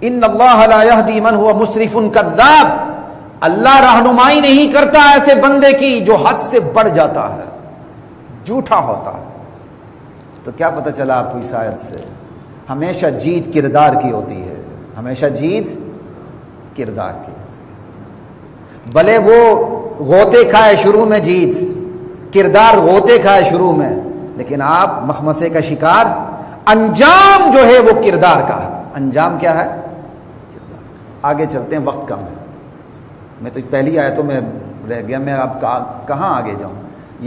ان اللہ لا یہدی من هو مسرف کذاب، اللہ رہنمائی نہیں کرتا ایسے بندے کی جو حد سے بڑھ جاتا ہے، جھوٹا ہوتا ہے۔ تو کیا پتہ چلا آپ کو اس آیت سے؟ ہمیشہ جیت کردار کی ہوتی ہے، ہمیشہ جیت کردار کی ہوتی ہے۔ بھلے وہ غوطے کھائے شروع میں، جیت کردار غوطے کھائے شروع میں، لیکن آپ مخمصے کا شکار، انجام جو ہے وہ کردار کا ہے۔ انجام کیا ہے؟ کردار۔ آگے چلتے ہیں، وقت کم ہے، میں تو پہلی آیتوں میں رہ گیا، میں اب کہاں آگے جاؤں؟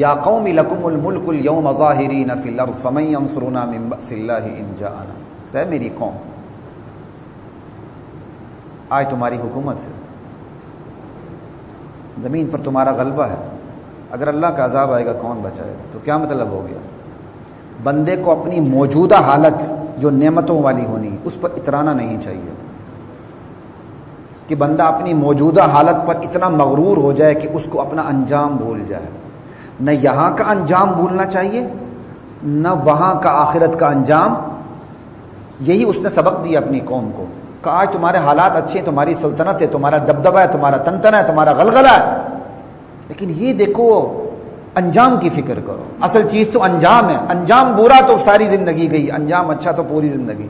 یا قوم لکم الملک اليوم ظاہرین فی الارض فمن ینصرنا من بأس اللہ ان جاءنا۔ تو ہے میری قوم، آج تمہاری حکومت ہے، زمین پر تمہارا غلبہ ہے، اگر اللہ کا عذاب آئے گا کون بچائے گا؟ تو کیا مطلب ہو گیا؟ بندے کو اپنی موجودہ حالت جو نعمتوں والی ہونی اس پر اترانا نہیں چاہیے، کہ بندہ اپنی موجودہ حالت پر اتنا مغرور ہو جائے کہ اس کو اپنا انجام بھول جائے۔ نہ یہاں کا انجام بھولنا چاہیے، نہ وہاں کا آخرت کا انجام۔ یہی اس نے سبق دیا اپنی قوم کو، کہ آج تمہارے حالات اچھے ہیں، تمہاری سلطنت ہے، تمہارا دبدبہ ہے، تمہارا تنتنا ہے، تمہارا غلغلہ ہے، لیکن یہ دیکھو انجام کی فکر کرو۔ اصل چیز تو انجام ہے، انجام برا تو ساری زندگی گئی، انجام اچھا تو پوری زندگی۔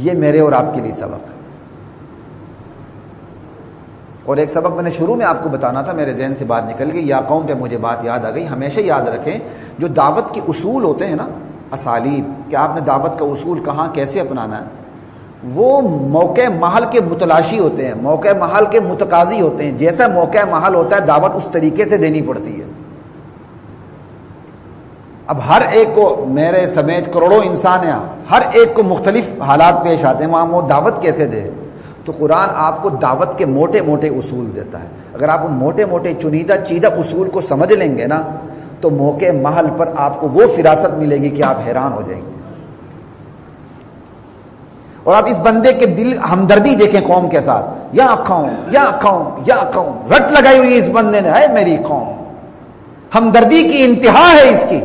یہ میرے اور آپ کے لیے سبق ہے۔ اور ایک سبق میں نے شروع میں آپ کو بتانا تھا، میرے ذہن سے بات نکل گئی، یا قوم پہ مجھے بات یاد آ گئی۔ ہمیشہ یاد رکھیں جو دعوت کے اصول ہوتے ہیں نا، اسالیب، کہ آپ نے دعوت کا اصول کہاں کیسے اپنانا ہے، وہ موقع محل کے متلاشی ہوتے ہیں، موقع محل کے متقاضی ہوتے ہیں۔ جیسا موقع محل ہوتا ہے دعوت اس طریقے سے دینی پڑتی ہے۔ اب ہر ایک کو، میرے سمیت کروڑوں انسان ہیں، ہر ایک کو مختلف حالات پیش آتے ہیں، وہاں وہ دعوت کیسے دے؟ تو قرآن آپ کو دعوت کے موٹے موٹے اصول دیتا ہے۔ اگر آپ ان موٹے موٹے چنیدہ چیدہ اصول کو سمجھ لیں گے نا، تو موقع محل پر آپ کو وہ فراست ملے گی کہ آپ حیران ہو جائیں گے۔ اور آپ اس بندے کے دل ہمدردی دیکھیں قوم کے ساتھ، یا قوم یا قوم یا قوم، رٹ لگائی ہوئی اس بندے نے، ہے میری قوم، ہمدردی کی انتہا ہے اس کی،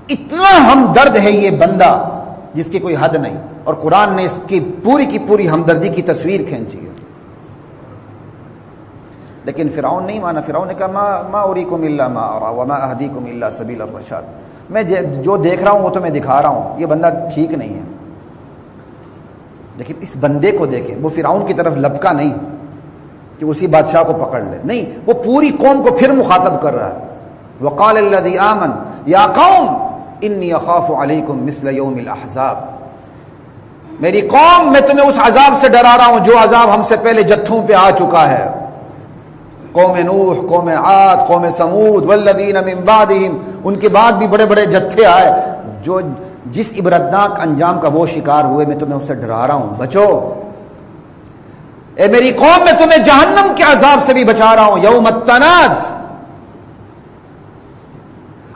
اتنا ہمدرد ہے یہ بندہ جس کی کوئی حد نہیں۔ اور قرآن نے اس کی پوری ہمدردی کی تصویر کھینچی ہے۔ لیکن فرعون نہیں مانا، فرعون نے کہا ما اریکم الا ما ارى وما اهدیکم الا سبیل الرشاد، میں جو دیکھ رہا ہوں وہ تو میں دکھا رہا ہوں، یہ بندہ ٹھیک نہیں ہے۔ لیکن اس بندے کو دیکھیں، وہ فرعون کی طرف لپکا نہیں کہ اسی بادشاہ کو پکڑ لے، نہیں، وہ پوری قوم کو پھر مخاطب کر رہا ہے۔ وقال الذی آمن یا قوم انی اخاف علیکم مثل یوم الاحزاب، میری قوم میں تمہیں اس عذاب سے ڈرا رہا ہوں جو عذاب ہم سے پہلے جتھوں پہ آ چکا ہے، قوم نوح، قوم عاد، قوم سمود والذین من بعدہم، ان کے بعد بھی بڑے بڑے جتھے آئے جو جس عبرتناک انجام کا وہ شکار ہوئے، میں تمہیں اس سے ڈرا رہا ہوں، بچو اے میری قوم، میں تمہیں جہنم کے عذاب سے بھی بچا رہا ہوں، یوم التناد۔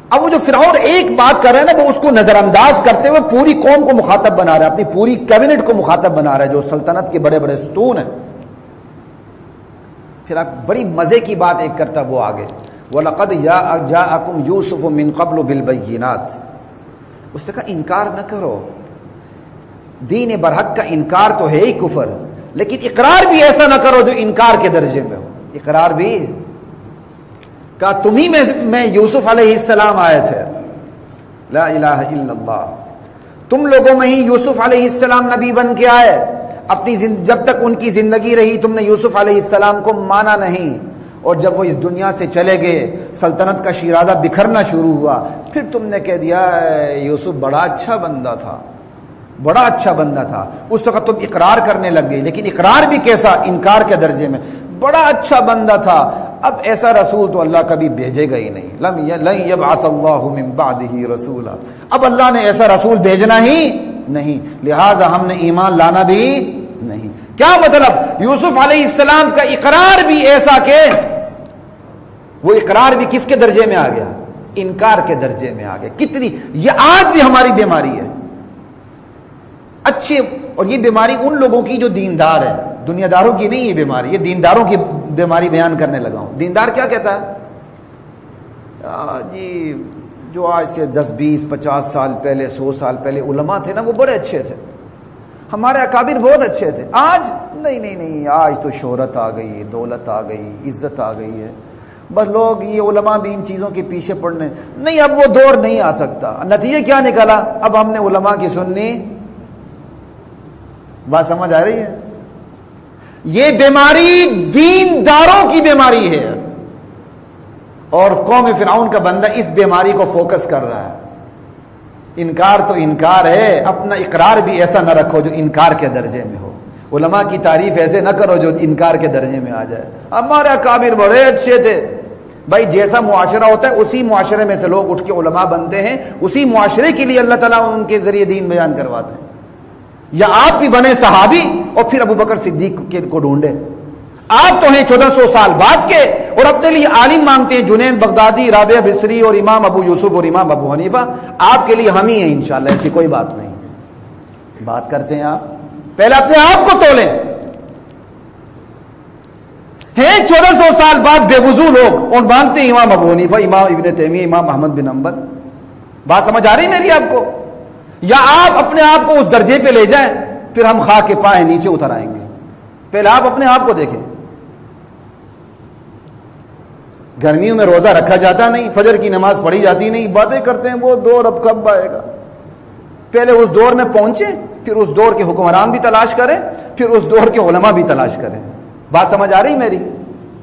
اب وہ جو فرعون ایک بات کر رہے ہیں نا، وہ اس کو نظر انداز کرتے ہوئے پوری قوم کو مخاطب بنا رہا ہے، اپنی پوری کیبنٹ کو مخاطب بنا رہا ہے جو سلطنت کے بڑے بڑے ستون ہیں۔ پھر آپ بڑی مزے کی بات ایک کرتا وہ آگے، وَلَقَدْ جَاءَكُمْ يُوسُفُ مِنْ قَبْلُ بِالْبَيِّنَاتِ، اس سے کہا انکار نہ کرو، دین برحق کا انکار تو ہے ہی کفر، لیکن اقرار بھی ایسا نہ کرو جو انکار کے درجے میں ہو، اقرار بھی کہا تمہیں میں یوسف علیہ السلام آئے تھے، لا الہ الا اللہ، تم لوگوں میں ہی یوسف علیہ السلام نبی بن کے آئے، اپنی جب تک ان کی زندگی رہی تم نے یوسف علیہ السلام کو مانا نہیں، اور جب وہ اس دنیا سے چلے گئے سلطنت کا شیرازہ بکھرنا شروع ہوا، پھر تم نے کہہ دیا یوسف بڑا اچھا بندہ تھا، بڑا اچھا بندہ تھا، اس وقت تم اقرار کرنے لگ گئے، لیکن اقرار بھی کیسا؟ انکار کے درجے میں، بڑا اچھا بندہ تھا، اب ایسا رسول تو اللہ کبھی بھیجے گا ہی نہیں، لن یبعث اللہ من بعدہ رسولا، اب اللہ نے ایسا رسول بھیجنا ہی نہیں، لہٰذا ہم نے ایمان لانا بھی نہیں۔ کیا مطلب؟ یوسف علیہ السلام کا اقرار بھی ایسا کہ وہ اقرار بھی کس کے درجے میں آ گیا؟ انکار کے درجے میں آ گیا۔ کتنی یہ آج بھی ہماری بیماری ہے اچھے، اور یہ بیماری ان لوگوں کی جو دیندار ہے، دنیا داروں کی نہیں یہ بیماری، یہ دینداروں کی بیماری بیان کرنے لگا ہوں۔ دیندار کیا کہتا ہے؟ جی جو آج سے 10 20 50 سال پہلے 100 سال پہلے علماء تھے نا وہ بڑے اچھے تھے، ہمارے اکابر بہت اچھے تھے. آج نہیں، آج تو شہرت آ گئی، دولت آ گئی، عزت آ گئی ہے، بس لوگ یہ علماء بھی ان چیزوں کے پیچھے پڑنے نہیں. اب وہ دور نہیں آ سکتا. نتیجہ کیا نکلا؟ اب ہم نے علماء کی سننی. بات سمجھ آ رہی ہے؟ یہ بیماری دینداروں کی بیماری ہے، اور قوم فرعون کا بندہ اس بیماری کو فوکس کر رہا ہے. انکار تو انکار ہے، اپنا اقرار بھی ایسا نہ رکھو جو انکار کے درجے میں ہو. علماء کی تعریف ایسے نہ کرو جو انکار کے درجے میں آ جائے. ہمارے اکابر بڑے اچھے تھے. بھائی جیسا معاشرہ ہوتا ہے اسی معاشرے میں سے لوگ اٹھ کے علماء بنتے ہیں، اسی معاشرے کے لیے اللہ تعالیٰ ان کے ذریعے دین بیان کرواتے ہیں. یا آپ بھی بنے صحابی اور پھر ابو بکر صدیق کو ڈھونڈے. آپ تو ہیں 1400 سال بعد کے اور اپنے لیے عالم مانگتے ہیں جنید بغدادی، رابعہ بصری اور امام ابو یوسف اور امام ابو حنیفہ. آپ کے لیے ہم ہی ہیں انشاءاللہ، ایسی کوئی بات نہیں. بات کرتے ہیں آپ پہلے اپنے آپ کو تولیں. ہیں 1400 سال بعد بے وضو لوگ اور مانگتے ہیں امام ابو حنیفہ، امام ابن تیمیہ، امام احمد بن حنبل. بات سمجھ آ رہی میری آپ کو؟ یا آپ اپنے آپ کو اس درجے پہ لے جائیں پھر ہم خاک کے پائیں نیچے اتر آئیں گے. پہلے آپ اپنے آپ کو دیکھیں. گرمیوں میں روزہ رکھا جاتا نہیں، فجر کی نماز پڑھی جاتی نہیں، باتیں کرتے ہیں وہ دور اب کب آئے گا. پہلے اس دور میں پہنچے، پھر اس دور کے حکمران بھی تلاش کریں، پھر اس دور کے علماء بھی تلاش کریں. بات سمجھ آ رہی میری؟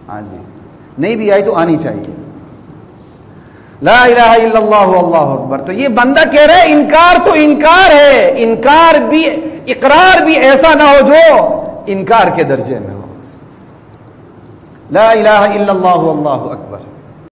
ہاں جی. نہیں بھی آئی تو آنی چاہیے. لا الہ الا اللہ اللہ اکبر. تو یہ بندہ کہہ رہے ہیں انکار تو انکار ہے، انکار بھی اقرار بھی ایسا نہ ہو جو انکار کے درجے میں ہو. لا الہ الا اللہ اللہ اکبر.